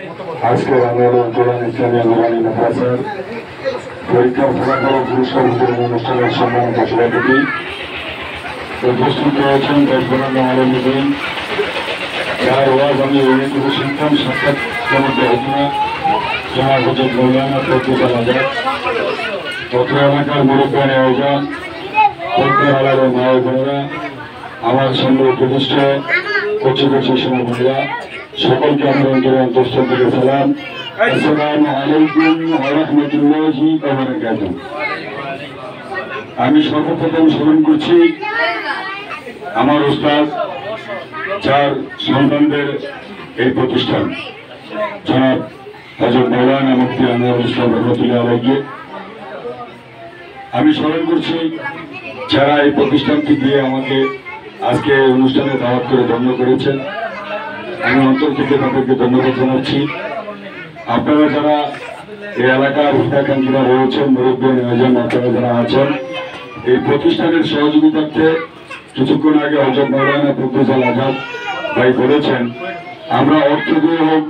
আজকের আন্দোলন কোরআন ইসলামী আন্দোলনী মাদ্রাসার পরীক্ষার ফলাফল পুরস্কার বিতরণ অনুষ্ঠানের সম্মানিত সভাপতি উপস্থিত রয়েছেন দেশবন্ধ আলমদিন, যার ওয়াজ আমি অনেকগুলো শিখতাম সাক্ষাৎ মধ্যে ঘটনা জনাব হজরত মৌলানা ফখরুল আজাদ, অত্র এলাকার মুরব্বান আয়োজন পদ্মার আলাদা মায়ের বোনেরা, আমার সঙ্গে উপদিষ্ট কচি কচি সেনাবাহিনীরা, সকলকে আমার অন্তরে অন্তঃস্থল থেকে সালাম। আসসালামু আলাইকুম ওয়া রাহমাতুল্লাহি ওয়া বারাকাতুহু। আমি সর্বপ্রথম স্মরণ করছি আমার উস্তাদ, যার সন্তানদের এই প্রতিষ্ঠান জনাব হযরত মাওলানা মুফতি আনোয়ারুল ইসলাম রহমাতুল্লাহ আলাইহি। আমি স্মরণ করছি যারা এই প্রতিষ্ঠানটি দিয়ে আমাকে আজকে অনুষ্ঠানে দাওয়াত করে ধন্য করেছেন। আমি অন্তর থেকে তাদেরকে ধন্যবাদ জানাচ্ছি। আপনারা যারা এই এলাকার হিতাকাঙ্ক্ষীরা রয়েছেন, মুরব্বী আয়োজন আপনারা যারা আছেন, এই প্রতিষ্ঠানের সহযোগিতার্থে কিছুক্ষণ আগে হযরত মাওলানা ফখরুল আজাদ ভাই বলেছেন, আমরা অর্থ দিয়ে হোক,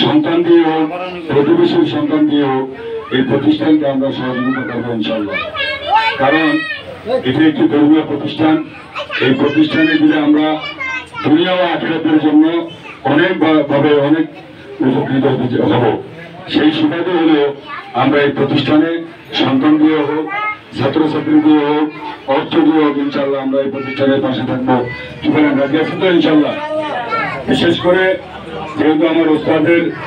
সন্তান দিয়ে হোক, প্রতিবেশীর সন্তান দিয়ে হোক, এই প্রতিষ্ঠানকে আমরা সহযোগিতা করবো ইনশাআল্লাহ। কারণ এটি একটি ধর্মীয় প্রতিষ্ঠান। এই প্রতিষ্ঠানে দিলে আমরা দুনিয়া ও আখিরাতের জন্য অনেকভাবে অনেক উপকৃত হব। সেই সুবাদে হলেও আমরা এই প্রতিষ্ঠানে সন্তান দিয়ে হোক, ছাত্রছাত্রী দিয়ে হোক, অর্থ দিয়ে হোক, ইনশাল্লাহ আমরা এই প্রতিষ্ঠানের পাশে থাকবো। সুতরাং রাজি আছেন তো ইনশাল্লাহ? বিশেষ করে যেহেতু আমার ওস্তাদের